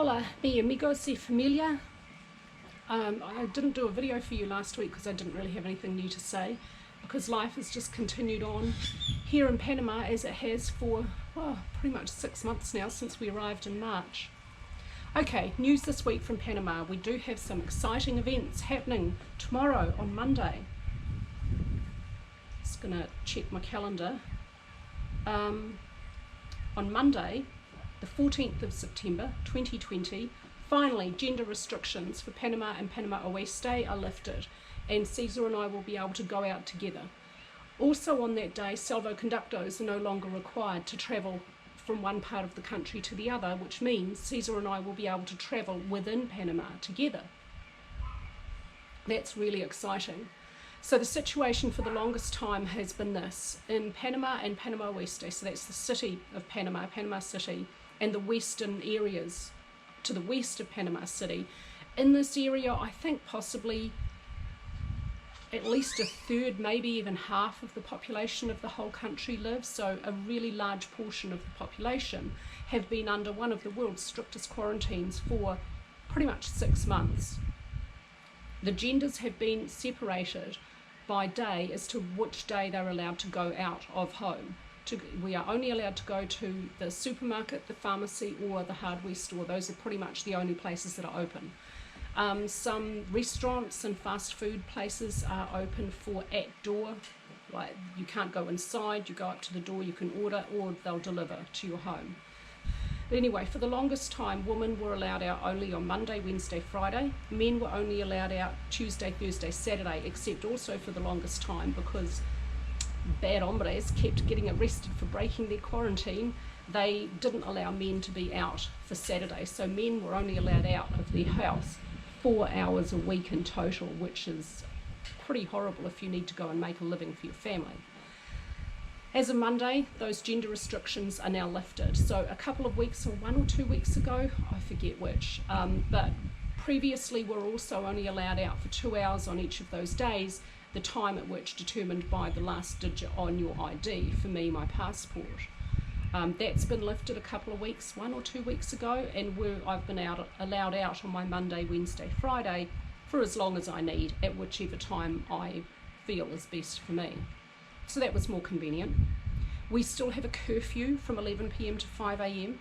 Hola, mi amigos y familia. I didn't do a video for you last week because I didn't really have anything new to say, because life has just continued on here in Panama as it has for pretty much 6 months now since we arrived in March. Okay, news this week from Panama. We do have some exciting events happening tomorrow on Monday. Just gonna check my calendar. On Monday, the 14th of September 2020, finally gender restrictions for Panama and Panama Oeste are lifted, and Caesar and I will be able to go out together. Also on that day, salvoconductos are no longer required to travel from one part of the country to the other, which means Caesar and I will be able to travel within Panama together. That's really exciting. So the situation for the longest time has been this. In Panama and Panama Oeste, so that's the city of Panama, Panama City, and the western areas to the west of Panama City. In this area, I think possibly at least a third, maybe even half of the population of the whole country lives. So a really large portion of the population have been under one of the world's strictest quarantines for pretty much 6 months. The genders have been separated by day as to which day they're allowed to go out of home. We are only allowed to go to the supermarket, the pharmacy, or the hardware store. Those are pretty much the only places that are open. Some restaurants and fast food places are open for at door. Like, you can't go inside, you go up to the door, you can order, or they'll deliver to your home. But anyway, for the longest time, women were allowed out only on Monday, Wednesday, Friday. Men were only allowed out Tuesday, Thursday, Saturday, except also for the longest time because bad hombres kept getting arrested for breaking their quarantine. They didn't allow men to be out for Saturday, so men were only allowed out of their house 4 hours a week in total, which is pretty horrible if you need to go and make a living for your family. As of Monday, those gender restrictions are now lifted. So a couple of weeks, or 1 or 2 weeks ago, I forget which, but previously we're also only allowed out for 2 hours on each of those days, the time at which determined by the last digit on your ID, for me, my passport. That's been lifted a couple of weeks, 1 or 2 weeks ago, and I've been allowed out on my Monday, Wednesday, Friday for as long as I need, at whichever time I feel is best for me. So that was more convenient. We still have a curfew from 11 p.m. to 5 a.m.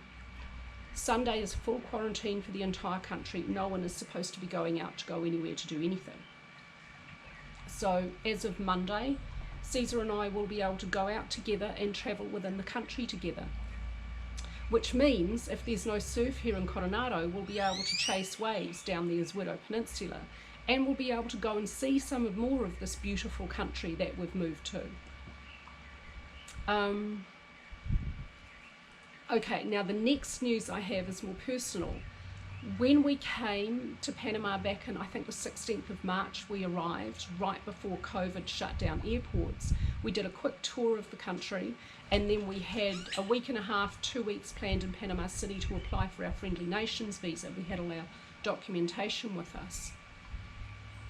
Sunday is full quarantine for the entire country. No one is supposed to be going out to go anywhere to do anything. So as of Monday, Caesar and I will be able to go out together and travel within the country together. Which means if there's no surf here in Coronado, we'll be able to chase waves down the Oeste Peninsula, and we'll be able to go and see some more of this beautiful country that we've moved to. Okay, now the next news I have is more personal. When we came to Panama back in, I think the 16th of March, we arrived right before COVID shut down airports. We did a quick tour of the country, and then we had a week and a half, 2 weeks planned in Panama City to apply for our Friendly Nations visa. We had all our documentation with us.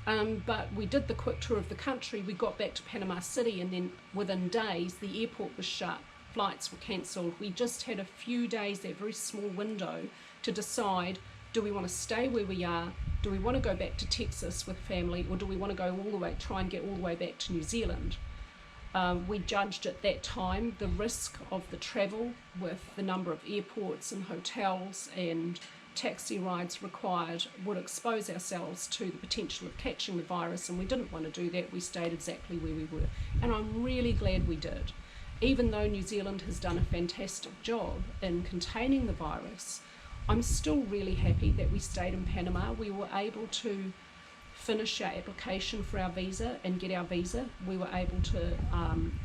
But we did the quick tour of the country, we got back to Panama City, and then within days the airport was shut, flights were cancelled. We just had a few days, that very small window, to decide, do we want to stay where we are, do we want to go back to Texas with family, or do we want to go all the way, try and get all the way back to New Zealand? We judged at that time the risk of the travel with the number of airports and hotels and taxi rides required would expose ourselves to the potential of catching the virus, and we didn't want to do that. We stayed exactly where we were, and I'm really glad we did. Even though New Zealand has done a fantastic job in containing the virus, I'm still really happy that we stayed in Panama. We were able to finish our application for our visa and get our visa. We were able to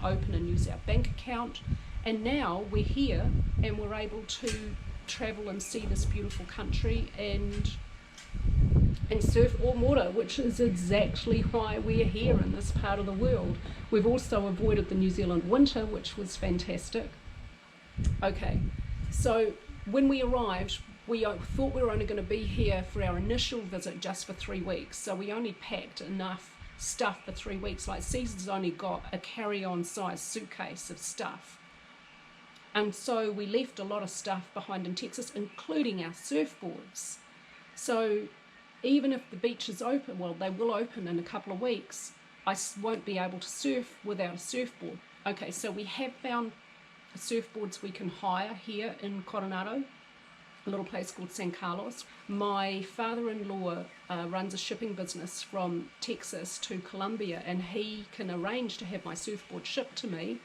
open and use our bank account, and now we're here and we're able to travel and see this beautiful country and surf warm water, which is exactly why we're here in this part of the world. We've also avoided the New Zealand winter, which was fantastic. Okay, so when we arrived, we thought we were only going to be here for our initial visit just for 3 weeks, so we only packed enough stuff for 3 weeks. Like, Caesar's only got a carry-on size suitcase of stuff. And so we left a lot of stuff behind in Texas, including our surfboards. So even if the beach is open, well, they will open in a couple of weeks, I won't be able to surf without a surfboard. Okay, so we have found surfboards we can hire here in Coronado, a little place called San Carlos. My father-in-law runs a shipping business from Texas to Colombia, and he can arrange to have my surfboard shipped to me,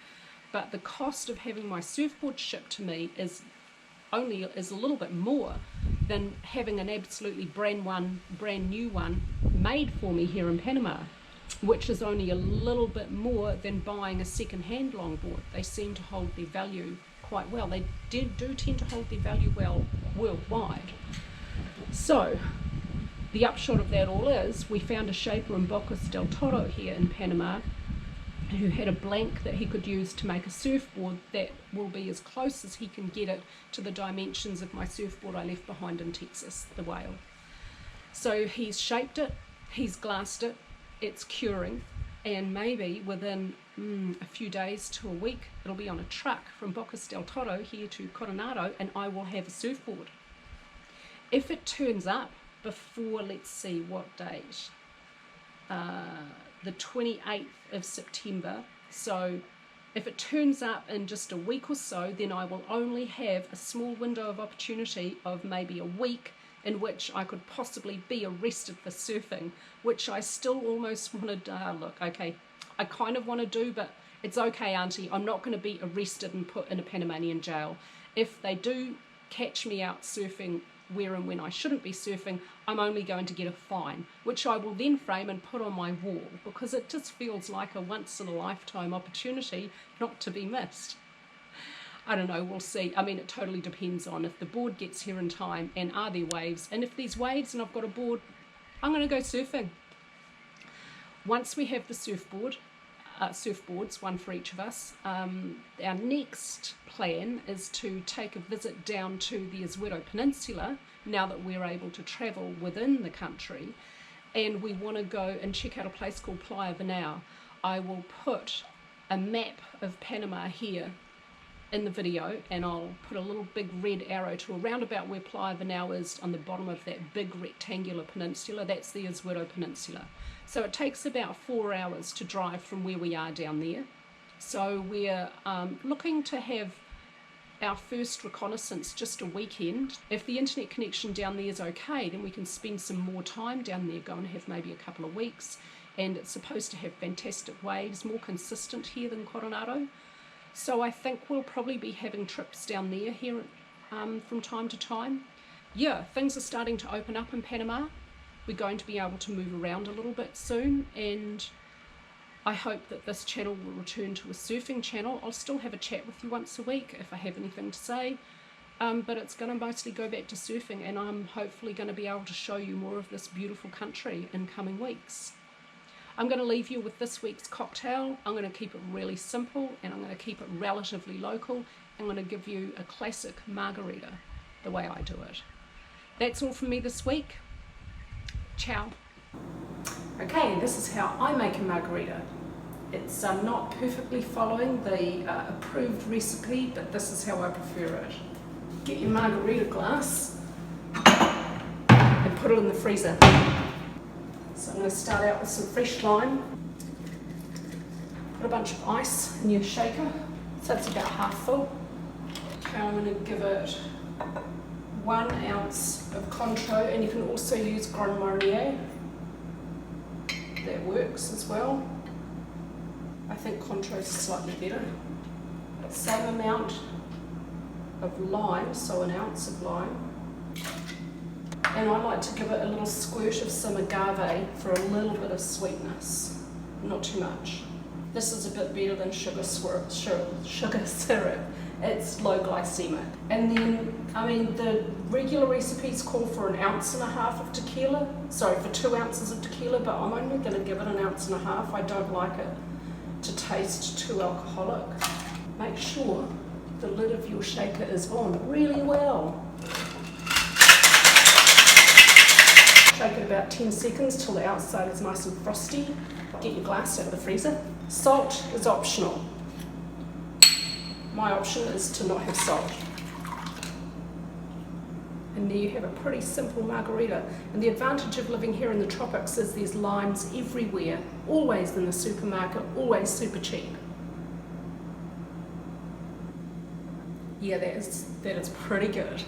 but the cost of having my surfboard shipped to me is a little bit more than having an absolutely brand new one made for me here in Panama, which is only a little bit more than buying a second-hand longboard. They seem to hold their value quite well. They do tend to hold their value well worldwide. So the upshot of that all is we found a shaper in Bocas del Toro here in Panama who had a blank that he could use to make a surfboard that will be as close as he can get it to the dimensions of my surfboard I left behind in Texas, the Whale. So he's shaped it, he's glassed it, it's curing, and maybe within a few days to a week it'll be on a truck from Bocas del Toro here to Coronado, and I will have a surfboard. If it turns up before, let's see what date, the 28th of September, so if it turns up in just a week or so, then I will only have a small window of opportunity of maybe a week in which I could possibly be arrested for surfing, which I still almost want to, look, okay, I kind of want to do, but it's okay, Auntie, I'm not going to be arrested and put in a Panamanian jail. If they do catch me out surfing where and when I shouldn't be surfing, I'm only going to get a fine, which I will then frame and put on my wall, because it just feels like a once-in-a-lifetime opportunity not to be missed. I don't know, we'll see. I mean, it totally depends on if the board gets here in time and are there waves, and if there's waves and I've got a board, I'm going to go surfing. Once we have the surfboards, one for each of us, our next plan is to take a visit down to the Oeste Peninsula, now that we're able to travel within the country, and we want to go and check out a place called Playa Venao. I will put a map of Panama here in the video, and I'll put a little big red arrow to around about where Playa Venao is on the bottom of that big rectangular peninsula. That's the Oeste Peninsula. So it takes about 4 hours to drive from where we are down there. So we're looking to have our first reconnaissance just a weekend. If the internet connection down there is okay, then we can spend some more time down there, go and have maybe a couple of weeks. And it's supposed to have fantastic waves, more consistent here than Coronado. So I think we'll probably be having trips down there here from time to time. Yeah, things are starting to open up in Panama. We're going to be able to move around a little bit soon, and I hope that this channel will return to a surfing channel. I'll still have a chat with you once a week if I have anything to say, but it's going to mostly go back to surfing, and I'm hopefully going to be able to show you more of this beautiful country in coming weeks. I'm going to leave you with this week's cocktail. I'm going to keep it really simple, and I'm going to keep it relatively local. I'm going to give you a classic margarita, the way I do it. That's all from me this week. Ciao. Okay, this is how I make a margarita. It's not perfectly following the approved recipe, but this is how I prefer it. Get your margarita glass and put it in the freezer. So I'm going to start out with some fresh lime. Put a bunch of ice in your shaker, so it's about half full. Okay, I'm going to give it 1 ounce of Cointreau, and you can also use Grand Marnier. That works as well. I think Cointreau is slightly better. Same amount of lime, so 1 ounce of lime. And I like to give it a little squirt of some agave for a little bit of sweetness, not too much. This is a bit better than sugar syrup. It's low glycemic. And then, I mean, the regular recipes call for 1.5 ounces of tequila. Sorry, for 2 ounces of tequila, but I'm only going to give it 1.5 ounces. I don't like it to taste too alcoholic. Make sure the lid of your shaker is on really well. Shake it about 10 seconds till the outside is nice and frosty. Get your glass out of the freezer. Salt is optional. My option is to not have salt. And there you have a pretty simple margarita. And the advantage of living here in the tropics is there's limes everywhere, always in the supermarket, always super cheap. Yeah, that is pretty good.